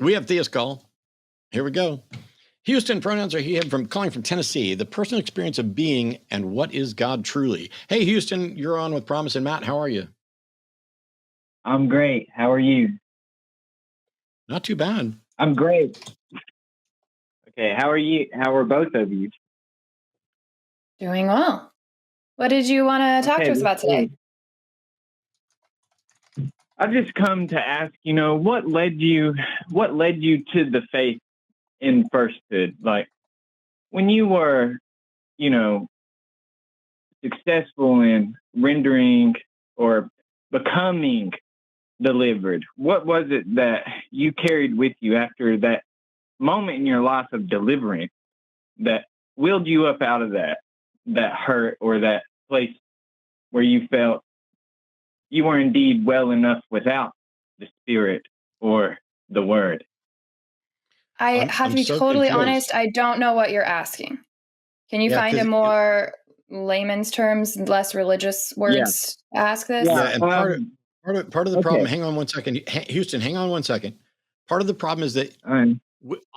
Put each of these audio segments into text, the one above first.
We have Thea's call. Here we go. Houston, pronouns are he, him, from calling from Tennessee. The personal experience of being and what is God truly. Hey, Houston, you're on with Promise and Matt. How are you? I'm great. How are you? Not too bad. I'm great. Okay, how are you? How are both of you? Doing well. What did you want to talk to us about today? I've just come to ask, what led you to the faith in firsthood? Like when you were, successful in rendering or becoming delivered, what was it that you carried with you after that moment in your life of deliverance that wheeled you up out of that hurt or that place where you felt you were indeed well enough without the Spirit or the Word? I have to be totally honest. I don't know what you're asking. Can you find a more layman's terms, less religious words to ask this? Yeah, and part of the problem, hang on one second. Houston, hang on one second. Part of the problem is that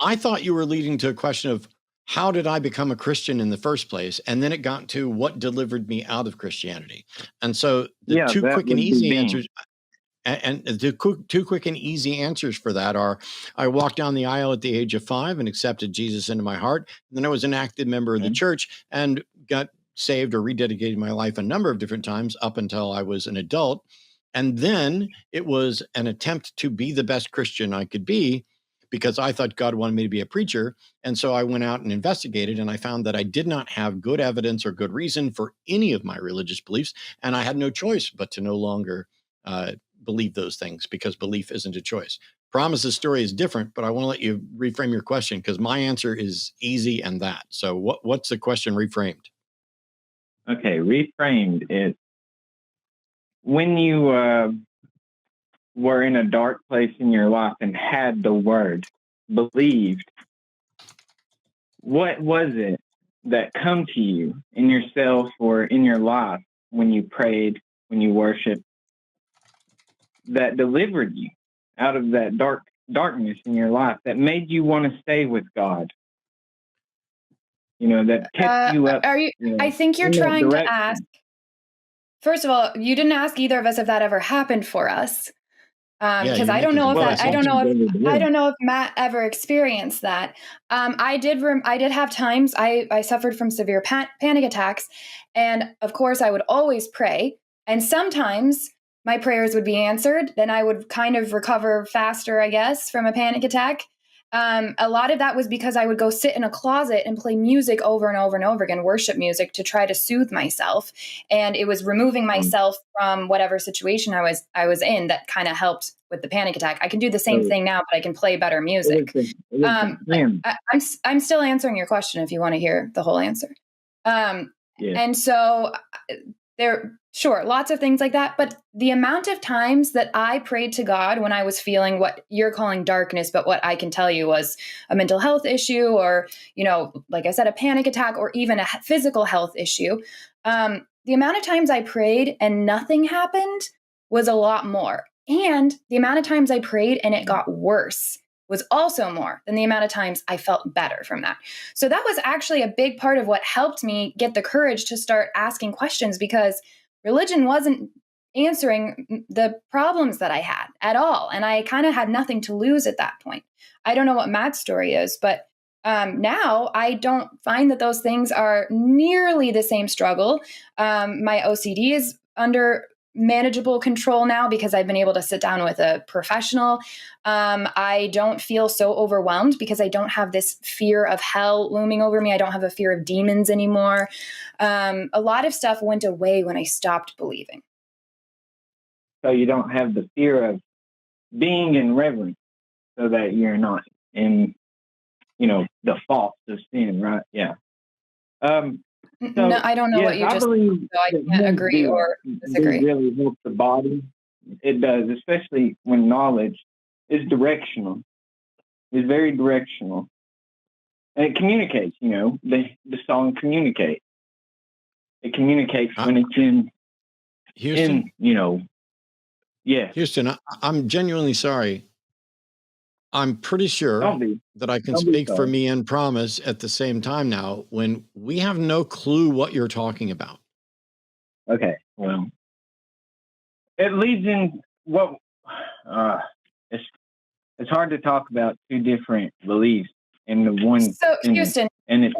I thought you were leading to a question of how did I become a Christian in the first place? And then it got to what delivered me out of Christianity. And so the two quick and easy answers, and the two quick and easy answers for that are, I walked down the aisle at the age of 5 and accepted Jesus into my heart. And then I was an active member of the church and got saved or rededicated my life a number of different times up until I was an adult. And then it was an attempt to be the best Christian I could be because I thought God wanted me to be a preacher. And so I went out and investigated, and I found that I did not have good evidence or good reason for any of my religious beliefs. And I had no choice but to no longer believe those things because belief isn't a choice. Promise's story is different, but I want to let you reframe your question because my answer is easy and that. So what's the question reframed? Okay, reframed is when you were in a dark place in your life and had the Word, believed, what was it that come to you in yourself or in your life when you prayed, when you worshiped, that delivered you out of that darkness in your life, that made you want to stay with God? That kept you up. I think you're trying to ask. First of all, you didn't ask either of us if that ever happened for us, because I don't know if I don't know if Matt ever experienced that. I did have times I suffered from severe panic attacks, and of course I would always pray, and sometimes my prayers would be answered. Then I would kind of recover faster, I guess, from a panic attack. A lot of that was because I would go sit in a closet and play music over and over and over again, worship music, to try to soothe myself. And it was removing myself from whatever situation I was in that kind of helped with the panic attack. I can do the same thing now, but I can play better music. I'm still answering your question if you want to hear the whole answer. And so sure, lots of things like that. But the amount of times that I prayed to God when I was feeling what you're calling darkness, but what I can tell you was a mental health issue, or, like I said, a panic attack, or even a physical health issue. The amount of times I prayed and nothing happened was a lot more. And the amount of times I prayed and it got worse was also more than the amount of times I felt better from that. So that was actually a big part of what helped me get the courage to start asking questions, because religion wasn't answering the problems that I had at all. And I kind of had nothing to lose at that point. I don't know what Matt's story is, but now I don't find that those things are nearly the same struggle. My OCD is under manageable control now because I've been able to sit down with a professional. I don't feel so overwhelmed because I don't have this fear of hell looming over me. I don't have a fear of demons anymore. A lot of stuff went away when I stopped believing. So you don't have the fear of being in reverence, so that you're not in, the faults of sin, right? Yeah. No, I don't know what you just said, so I can't agree or disagree. It really helps the body. It does, especially when knowledge is directional. It's very directional. And it communicates, the song Communicate. It communicates when it's in, Houston, yeah. Houston, I'm genuinely sorry. I'm pretty sure that I can speak for me and Promise at the same time now when we have no clue what you're talking about. Okay, well, it leads in what it's hard to talk about two different beliefs in the one. So, Houston, and it's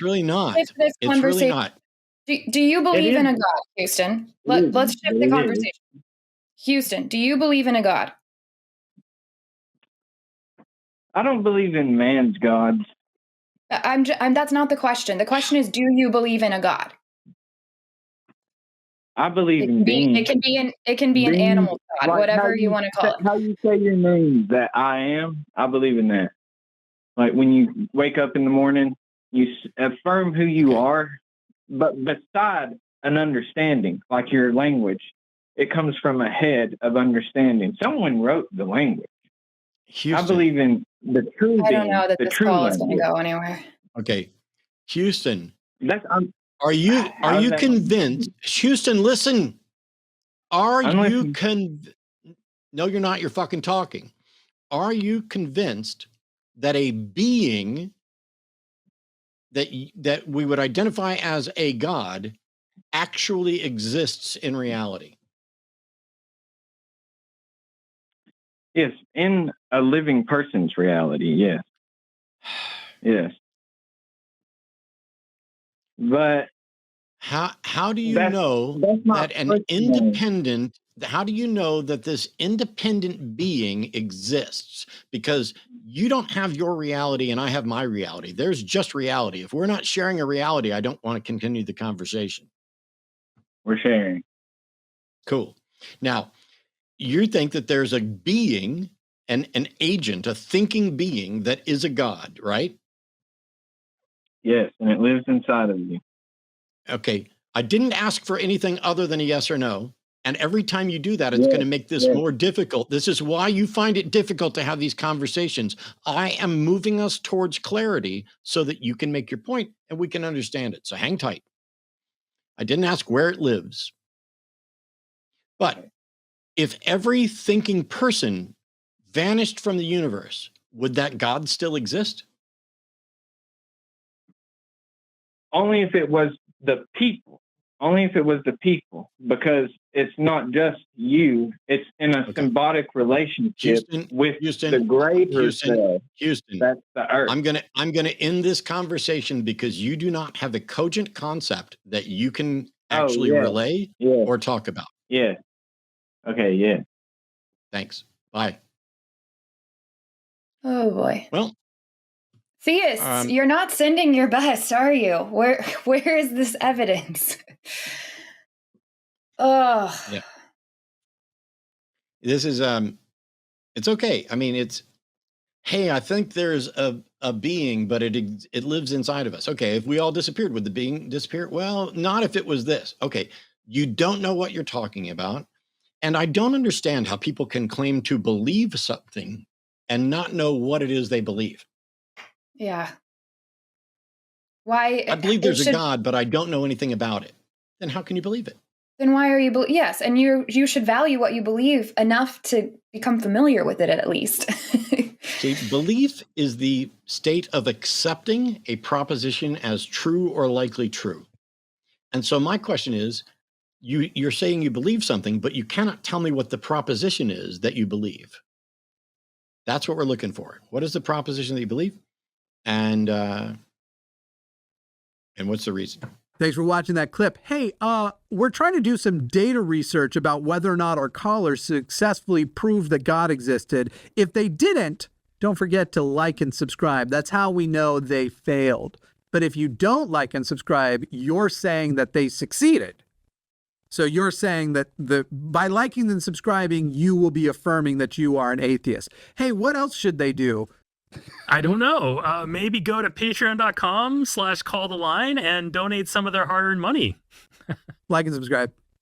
really not. It's really not. Do you believe in a God, Houston? Let's shift the conversation. Houston, do you believe in a God? I don't believe in man's gods. That's not the question. The question is, do you believe in a God? I believe in beings. It can be an animal God, like whatever you want to call it. How you say your name, that I am, I believe in that. Like when you wake up in the morning, you affirm who you are, but beside an understanding, like your language, it comes from a head of understanding. Someone wrote the language. Houston, I believe in the true. I don't know that this call is going to go anywhere. Okay, Houston. Are you convinced? Houston, listen. Are you convinced? No, you're not. You're fucking talking. Are you convinced that a being that we would identify as a God actually exists in reality? Yes, in a living person's reality, yes. Yes. But how do you know that an independent, how do you know that this independent being exists? Because you don't have your reality and I have my reality. There's just reality. If we're not sharing a reality, I don't want to continue the conversation. We're sharing. Cool. Now, you think that there's a being, an agent, a thinking being that is a God, right? Yes, and it lives inside of you. Okay. I didn't ask for anything other than a yes or no. And every time you do that, it's going to make this more difficult. This is why you find it difficult to have these conversations. I am moving us towards clarity so that you can make your point and we can understand it. So hang tight. I didn't ask where it lives. But if every thinking person vanished from the universe, would that God still exist? Only if it was the people. Only if it was the people, because it's not just you. It's in a symbiotic relationship with the greater self. Houston, that's the earth. I'm gonna end this conversation because you do not have a cogent concept that you can actually relay or talk about. Yeah. Okay. Yeah. Thanks. Bye. Oh boy. Well, theists, you're not sending your best, are you? Where is this evidence? Oh. Yeah. This is it's okay. I mean, it's hey, I think there's a being, but it lives inside of us. Okay, if we all disappeared, would the being disappear? Well, not if it was this. Okay, you don't know what you're talking about. And I don't understand how people can claim to believe something and not know what it is they believe. Yeah. Why? I believe there's a God, but I don't know anything about it. Then how can you believe it? Then why are you? Yes, and you should value what you believe enough to become familiar with it at least. See, belief is the state of accepting a proposition as true or likely true. And so my question is, you're saying you believe something, but you cannot tell me what the proposition is that you believe. That's what we're looking for. What is the proposition that you believe? And what's the reason? Thanks for watching that clip. Hey, we're trying to do some data research about whether or not our callers successfully proved that God existed. If they didn't, don't forget to like and subscribe. That's how we know they failed. But if you don't like and subscribe, you're saying that they succeeded. So you're saying that by liking and subscribing, you will be affirming that you are an atheist. Hey, what else should they do? I don't know. Maybe go to patreon.com/calltheline and donate some of their hard-earned money. Like and subscribe.